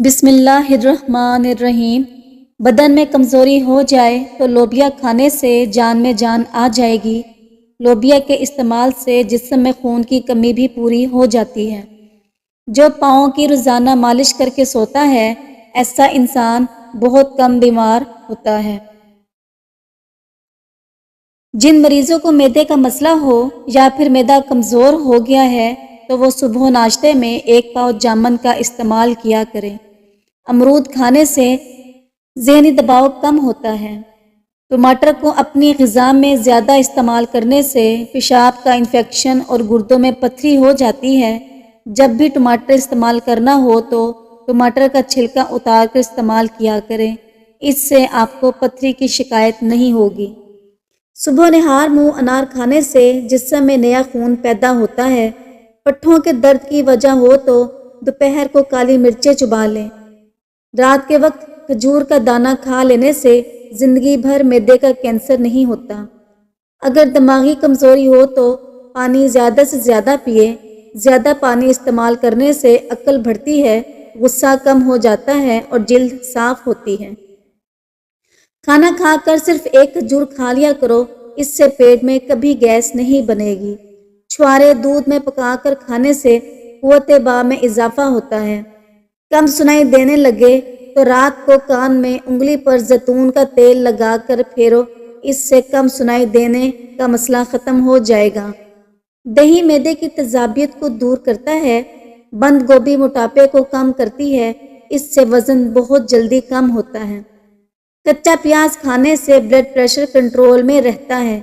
بسم اللہ الرحمن الرحیم۔ بدن میں کمزوری ہو جائے تو لوبیا کھانے سے جان میں جان آ جائے گی۔ لوبیا کے استعمال سے جسم میں خون کی کمی بھی پوری ہو جاتی ہے۔ جو پاؤں کی روزانہ مالش کر کے سوتا ہے، ایسا انسان بہت کم بیمار ہوتا ہے۔ جن مریضوں کو معدے کا مسئلہ ہو یا پھر معدہ کمزور ہو گیا ہے تو وہ صبح ناشتے میں 1 پاؤ جامن کا استعمال کیا کریں۔ امرود کھانے سے ذہنی دباؤ کم ہوتا ہے۔ ٹماٹر کو اپنی غذا میں زیادہ استعمال کرنے سے پیشاب کا انفیکشن اور گردوں میں پتھری ہو جاتی ہے۔ جب بھی ٹماٹر استعمال کرنا ہو تو ٹماٹر کا چھلکا اتار کر استعمال کیا کریں، اس سے آپ کو پتھری کی شکایت نہیں ہوگی۔ صبح نہار منہ انار کھانے سے جسم میں نیا خون پیدا ہوتا ہے۔ پٹھوں کے درد کی وجہ ہو تو دوپہر کو کالی مرچیں چبا لیں۔ رات کے وقت کھجور کا دانہ کھا لینے سے زندگی بھر معدے کا کینسر نہیں ہوتا۔ اگر دماغی کمزوری ہو تو پانی زیادہ سے زیادہ پیے۔ زیادہ پانی استعمال کرنے سے عقل بڑھتی ہے، غصہ کم ہو جاتا ہے اور جلد صاف ہوتی ہے۔ کھانا کھا کر صرف 1 کھجور کھا لیا کرو، اس سے پیٹ میں کبھی گیس نہیں بنے گی۔ چھوارے دودھ میں پکا کر کھانے سے قوت باہ میں اضافہ ہوتا ہے۔ کم سنائی دینے لگے تو رات کو کان میں انگلی پر زیتون کا تیل لگا کر پھیرو، اس سے کم سنائی دینے کا مسئلہ ختم ہو جائے گا۔ دہی معدے کی تیزابیت کو دور کرتا ہے۔ بند گوبھی موٹاپے کو کم کرتی ہے، اس سے وزن بہت جلدی کم ہوتا ہے۔ کچا پیاز کھانے سے بلڈ پریشر کنٹرول میں رہتا ہے۔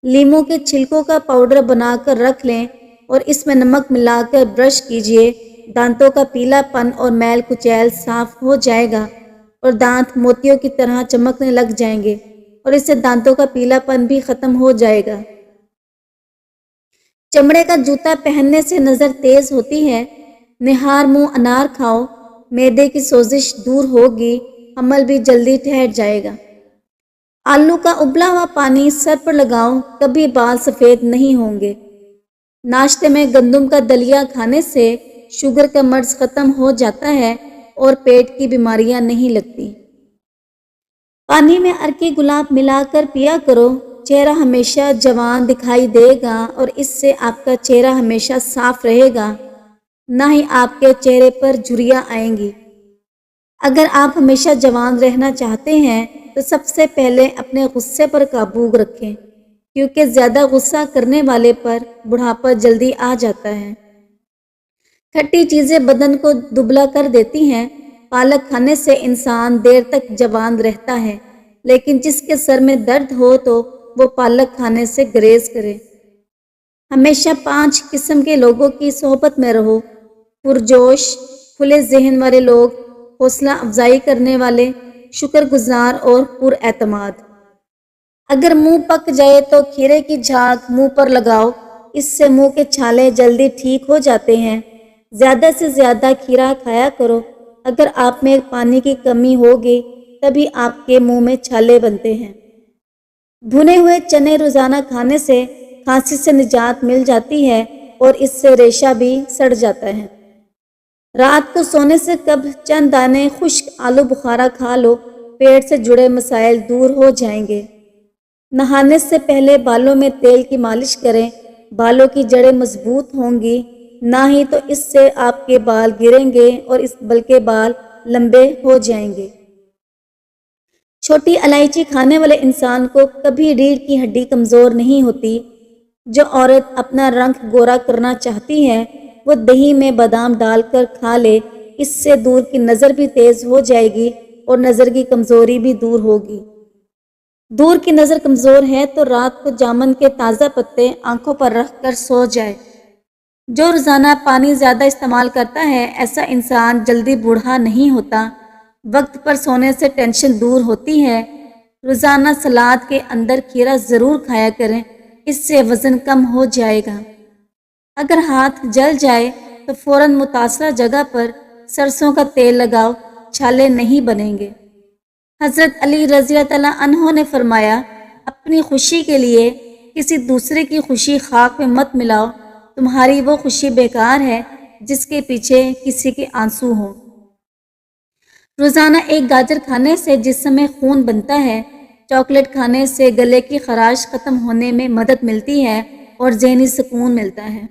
لیموں کے چھلکوں کا پاؤڈر بنا کر رکھ لیں اور اس میں نمک ملا کر برش کیجیے۔ دانتوں کا پیلا پن اور میل کچیل صاف ہو جائے گا اور دانت موتیوں کی طرح چمکنے لگ جائیں گے اور اس سے دانتوں کا پیلا پن بھی ختم ہو جائے گا۔ چمڑے کا جوتا پہننے سے نظر تیز ہوتی ہے۔ نہار منہ انار کھاؤ، معدے کی سوزش دور ہوگی، حمل بھی جلدی ٹھہر جائے گا۔ آلو کا ابلا ہوا پانی سر پر لگاؤ، کبھی بال سفید نہیں ہوں گے۔ ناشتے میں گندم کا دلیا کھانے سے شوگر کا مرض ختم ہو جاتا ہے اور پیٹ کی بیماریاں نہیں لگتی۔ پانی میں ارکی گلاب ملا کر پیا کرو، چہرہ ہمیشہ جوان دکھائی دے گا اور اس سے آپ کا چہرہ ہمیشہ صاف رہے گا، نہ ہی آپ کے چہرے پر جھریاں آئیں گی۔ اگر آپ ہمیشہ جوان رہنا چاہتے ہیں تو سب سے پہلے اپنے غصے پر قابو رکھیں، کیونکہ زیادہ غصہ کرنے والے پر بڑھاپا جلدی آ جاتا ہے۔ کھٹی چیزیں بدن کو دبلا کر دیتی ہیں۔ پالک کھانے سے انسان دیر تک جوان رہتا ہے، لیکن جس کے سر میں درد ہو تو وہ پالک کھانے سے گریز کرے۔ ہمیشہ 5 قسم کے لوگوں کی صحبت میں رہو: پرجوش، کھلے ذہن والے لوگ، حوصلہ افزائی کرنے والے، شکر گزار اور پر اعتماد۔ اگر منہ پک جائے تو کھیرے کی جھاگ منہ پر لگاؤ، اس سے منہ کے چھالے جلدی ٹھیک ہو جاتے ہیں۔ زیادہ سے زیادہ کھیرا کھایا کرو۔ اگر آپ میں پانی کی کمی ہوگی تبھی آپ کے منہ میں چھالے بنتے ہیں۔ بھنے ہوئے چنے روزانہ کھانے سے کھانسی سے نجات مل جاتی ہے اور اس سے ریشہ بھی سڑ جاتا ہے۔ رات کو سونے سے قبل چند دانے خشک آلو بخارا کھا لو، پیٹ سے جڑے مسائل دور ہو جائیں گے۔ نہانے سے پہلے بالوں میں تیل کی مالش کریں، بالوں کی جڑیں مضبوط ہوں گی، نہ ہی تو اس سے آپ کے بال گریں گے اور بلکہ بال لمبے ہو جائیں گے۔ چھوٹی الائچی کھانے والے انسان کو کبھی ریڑھ کی ہڈی کمزور نہیں ہوتی۔ جو عورت اپنا رنگ گورا کرنا چاہتی ہے وہ دہی میں بادام ڈال کر کھا لے، اس سے دور کی نظر بھی تیز ہو جائے گی اور نظر کی کمزوری بھی دور ہوگی۔ دور کی نظر کمزور ہے تو رات کو جامن کے تازہ پتے آنکھوں پر رکھ کر سو جائے۔ جو روزانہ پانی زیادہ استعمال کرتا ہے ایسا انسان جلدی بوڑھا نہیں ہوتا۔ وقت پر سونے سے ٹینشن دور ہوتی ہے۔ روزانہ سلاد کے اندر کھیرا ضرور کھایا کریں، اس سے وزن کم ہو جائے گا۔ اگر ہاتھ جل جائے تو فوراً متاثرہ جگہ پر سرسوں کا تیل لگاؤ، چھالے نہیں بنیں گے۔ حضرت علی رضی اللہ عنہ نے فرمایا، اپنی خوشی کے لیے کسی دوسرے کی خوشی خاک میں مت ملاؤ، تمہاری وہ خوشی بیکار ہے جس کے پیچھے کسی کے آنسو ہوں۔ روزانہ ایک گاجر کھانے سے جسم میں خون بنتا ہے، چاکلیٹ کھانے سے گلے کی خراش ختم ہونے میں مدد ملتی ہے اور ذہنی سکون ملتا ہے۔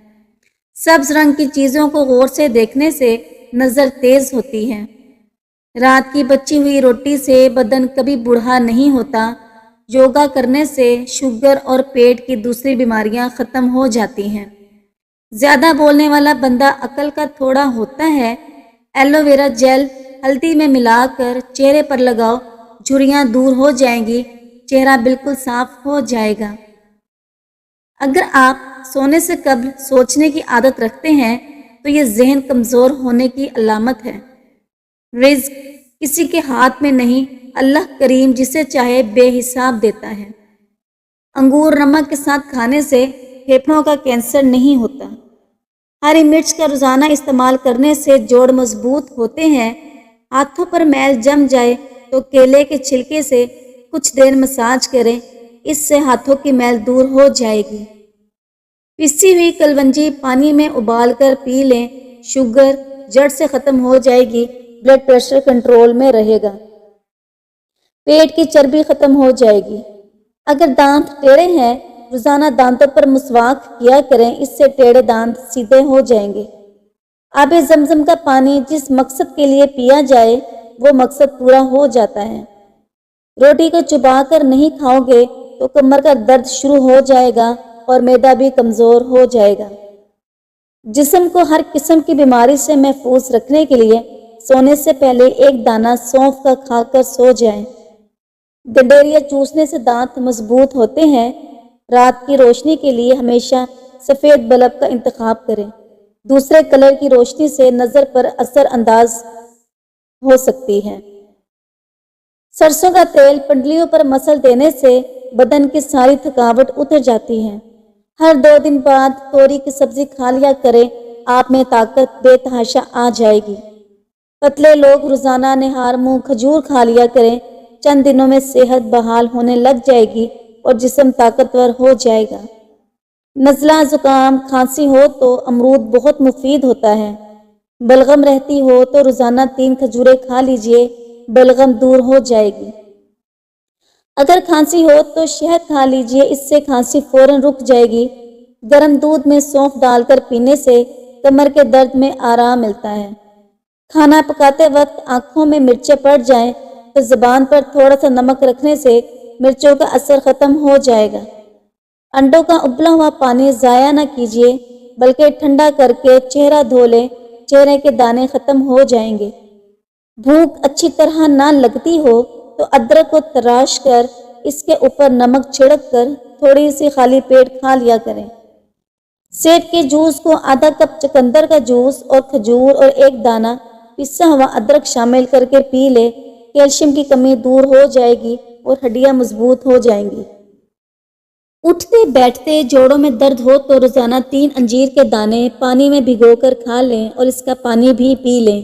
سبز رنگ کی چیزوں کو غور سے دیکھنے سے نظر تیز ہوتی ہے۔ رات کی بچی ہوئی روٹی سے بدن کبھی بوڑھا نہیں ہوتا۔ یوگا کرنے سے شوگر اور پیٹ کی دوسری بیماریاں ختم ہو جاتی ہیں۔ زیادہ بولنے والا بندہ عقل کا تھوڑا ہوتا ہے۔ ایلو ویرا جیل ہلدی میں ملا کر چہرے پر لگاؤ، جھریاں دور ہو جائیں گی، چہرہ بالکل صاف ہو جائے گا۔ اگر آپ سونے سے قبل سوچنے کی عادت رکھتے ہیں تو یہ ذہن کمزور ہونے کی علامت ہے۔ رزق کسی کے ہاتھ میں نہیں، اللہ کریم جسے چاہے بے حساب دیتا ہے۔ انگور نمک کے ساتھ کھانے سے پھیپھڑوں کا کینسر نہیں ہوتا۔ ہری مرچ کا روزانہ استعمال کرنے سے جوڑ مضبوط ہوتے ہیں۔ ہاتھوں پر میل جم جائے تو کیلے کے چھلکے سے کچھ دیر مساج کریں، اس سے ہاتھوں کی میل دور ہو جائے گی۔ پسی ہوئی کلونجی پانی میں ابال کر پی لیں، شوگر جڑ سے ختم ہو جائے گی، بلڈ پریشر کنٹرول میں رہے گا، پیٹ کی چربی ختم ہو جائے گی۔ اگر دانت ٹیڑھے ہیں، روزانہ دانتوں پر مسواک کیا کریں، اس سے ٹیڑھے دانت سیدھے ہو جائیں گے۔ آب زمزم کا پانی جس مقصد کے لیے پیا جائے وہ مقصد پورا ہو جاتا ہے۔ روٹی کو چبا کر نہیں کھاؤ گے تو کمر کا درد شروع ہو جائے گا اور معدہ بھی کمزور ہو جائے گا۔ جسم کو ہر قسم کی بیماری سے محفوظ رکھنے کے لیے سونے سے پہلے ایک دانہ سونف کا کھا کر سو جائیں۔ گڈیریا چوسنے سے دانت مضبوط ہوتے ہیں۔ رات کی روشنی کے لیے ہمیشہ سفید بلب کا انتخاب کریں، دوسرے کلر کی روشنی سے نظر پر اثر انداز ہو سکتی ہے۔ سرسوں کا تیل پنڈلیوں پر مسل دینے سے بدن کی ساری تھکاوٹ اتر جاتی ہے۔ ہر 2 دن بعد توری کی سبزی کھا لیا کریں، آپ میں طاقت بے تحاشا آ جائے گی۔ پتلے لوگ روزانہ نہار منہ کھجور کھا لیا کریں، چند دنوں میں صحت بحال ہونے لگ جائے گی اور جسم طاقتور ہو جائے گا۔ نزلہ زکام کھانسی ہو تو امرود بہت مفید ہوتا ہے۔ بلغم رہتی ہو تو روزانہ 3 کھجوریں کھا لیجئے، بلغم دور ہو جائے گی۔ اگر کھانسی ہو تو شہد کھا لیجئے، اس سے کھانسی فوراً رک جائے گی۔ گرم دودھ میں سونف ڈال کر پینے سے کمر کے درد میں آرام ملتا ہے۔ کھانا پکاتے وقت آنکھوں میں مرچیں پڑ جائیں تو زبان پر تھوڑا سا نمک رکھنے سے مرچوں کا اثر ختم ہو جائے گا۔ انڈوں کا ابلا ہوا پانی ضائع نہ کیجیے، بلکہ ٹھنڈا کر کے چہرہ دھو لیں، چہرے کے دانے ختم ہو جائیں گے۔ بھوک اچھی طرح نہ لگتی ہو تو ادرک کو تراش کر اس کے اوپر نمک چھڑک کر تھوڑی سی خالی پیٹ کھا لیا کریں۔ سیب کے جوس کو آدھا کپ چقندر کا جوس اور کھجور اور 1 دانہ پسا ہوا ادرک شامل کر کے پی لے، کیلشیم کی کمی دور ہو جائے گی اور ہڈیاں مضبوط ہو جائیں گی۔ اٹھتے بیٹھتے جوڑوں میں درد ہو تو روزانہ 3 انجیر کے دانے پانی میں بھگو کر کھا لیں اور اس کا پانی بھی پی لیں۔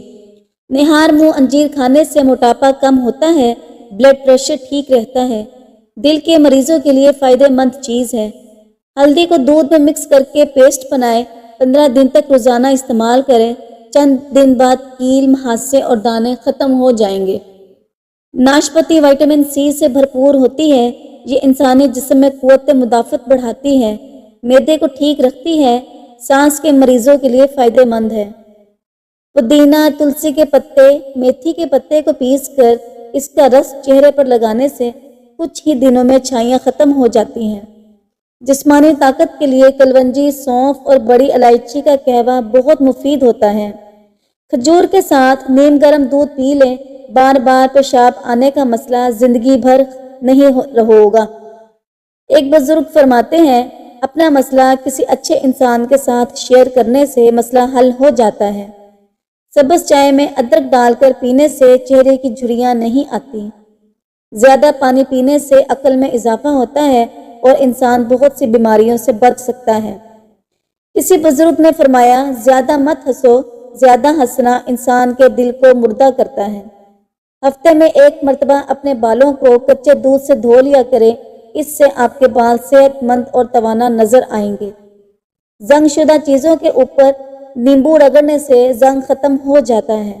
نہار منہ انجیر کھانے سے موٹاپا کم ہوتا ہے، بلڈ پریشر ٹھیک رہتا ہے، دل کے مریضوں کے لیے فائدہ مند چیز ہے۔ ہلدی کو دودھ میں مکس کر کے پیسٹ بنائیں، 15 دن تک روزانہ استعمال کریں، چند دن بعد کیل، مہاسے اور دانے ختم ہو جائیں گے۔ ناشپاتی وٹامن سی سے بھرپور ہوتی ہے، یہ انسانی جسم میں قوت مدافعت بڑھاتی ہے، معدے کو ٹھیک رکھتی ہے، سانس کے مریضوں کے لیے فائدہ مند ہے۔ پودینہ، تلسی کے پتے، میتھی کے پتے کو پیس کر اس کا رس چہرے پر لگانے سے کچھ ہی دنوں میں چھائیاں ختم ہو جاتی ہیں۔ جسمانی طاقت کے لیے کلونجی، سونف اور بڑی الائچی کا قہوہ بہت مفید ہوتا ہے۔ کھجور کے ساتھ نیم گرم دودھ پی لیں، بار بار پیشاب آنے کا مسئلہ زندگی بھر نہیں ہوگا۔ ایک بزرگ فرماتے ہیں، اپنا مسئلہ کسی اچھے انسان کے ساتھ شیئر کرنے سے مسئلہ حل ہو جاتا ہے۔ سبز چائے میں ادرک ڈال کر پینے سے چہرے کی جھریاں نہیں آتی۔ زیادہ پانی پینے سے عقل میں اضافہ ہوتا ہے اور انسان بہت سی بیماریوں سے بچ سکتا ہے۔ کسی بزرگ نے فرمایا، زیادہ مت ہنسو، زیادہ ہنسنا انسان کے دل کو مردہ کرتا ہے۔ ہفتے میں 1 مرتبہ اپنے بالوں کو کچے دودھ سے دھو لیا کریں، اس سے آپ کے بال صحت مند اور توانا نظر آئیں گے۔ زنگ شدہ چیزوں کے اوپر نیمبو رگڑنے سے زنگ ختم ہو جاتا ہے۔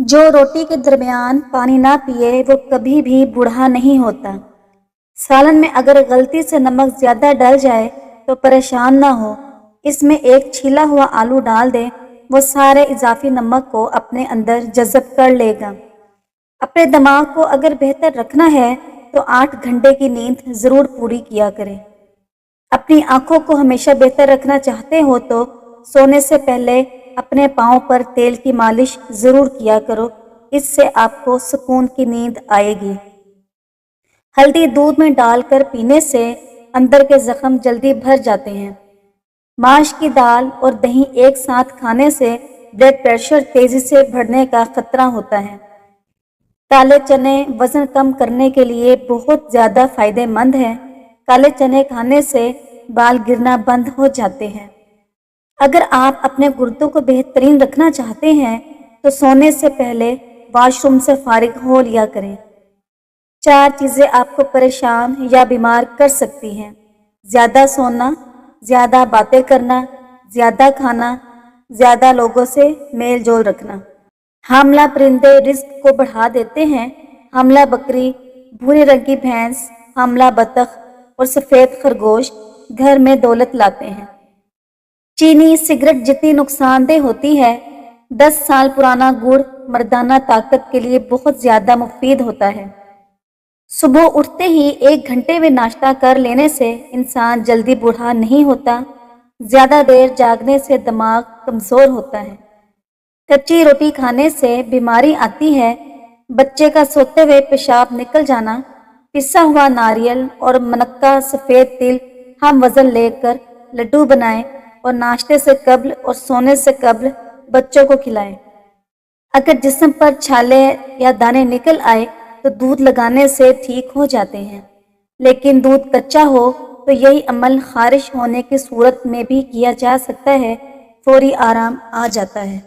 جو روٹی کے درمیان پانی نہ پیے وہ کبھی بھی بوڑھا نہیں ہوتا۔ سالن میں اگر غلطی سے نمک زیادہ ڈل جائے تو پریشان نہ ہو، اس میں ایک چھیلا ہوا آلو ڈال دیں، وہ سارے اضافی نمک کو اپنے اندر جذب کر لے گا۔ اپنے دماغ کو اگر بہتر رکھنا ہے تو 8 گھنٹے کی نیند ضرور پوری کیا کریں۔ اپنی آنکھوں کو ہمیشہ بہتر رکھنا چاہتے ہو تو سونے سے پہلے اپنے پاؤں پر تیل کی مالش ضرور کیا کرو، اس سے آپ کو سکون کی نیند آئے گی۔ ہلدی دودھ میں ڈال کر پینے سے اندر کے زخم جلدی بھر جاتے ہیں۔ ماش کی دال اور دہی ایک ساتھ کھانے سے بلڈ پریشر تیزی سے بڑھنے کا خطرہ ہوتا ہے۔ کالے چنے وزن کم کرنے کے لیے بہت زیادہ فائدہ مند ہیں۔ کالے چنے کھانے سے بال گرنا بند ہو جاتے ہیں۔ اگر آپ اپنے گردوں کو بہترین رکھنا چاہتے ہیں تو سونے سے پہلے واش روم سے فارغ ہو لیا کریں۔ 4 چیزیں آپ کو پریشان یا بیمار کر سکتی ہیں: زیادہ سونا، زیادہ باتیں کرنا، زیادہ کھانا، زیادہ لوگوں سے میل جول رکھنا۔ حاملہ پرندے رزق کو بڑھا دیتے ہیں۔ حاملہ بکری، بھورے رنگ کی بھینس، حاملہ بطخ اور سفید خرگوش گھر میں دولت لاتے ہیں۔ چینی سگریٹ جتنی نقصان دہ ہوتی ہے، 10 سال پرانا گڑ مردانہ طاقت کے لیے بہت زیادہ مفید ہوتا ہے۔ صبح اٹھتے ہی 1 گھنٹے میں ناشتہ کر لینے سے انسان جلدی بوڑھا نہیں ہوتا۔ زیادہ دیر جاگنے سے دماغ کمزور ہوتا ہے۔ کچی روٹی کھانے سے بیماری آتی ہے۔ بچے کا سوتے ہوئے پیشاب نکل جانا، پسا ہوا ناریل اور منقہ سفید تل ہم وزن لے کر لڈو بنائیں اور ناشتے سے قبل اور سونے سے قبل بچوں کو کھلائیں۔ اگر جسم پر چھالے یا دانے نکل آئے تو دودھ لگانے سے ٹھیک ہو جاتے ہیں، لیکن دودھ کچا ہو تو یہی عمل خارش ہونے کی صورت میں بھی کیا جا سکتا ہے، فوری آرام آ جاتا ہے۔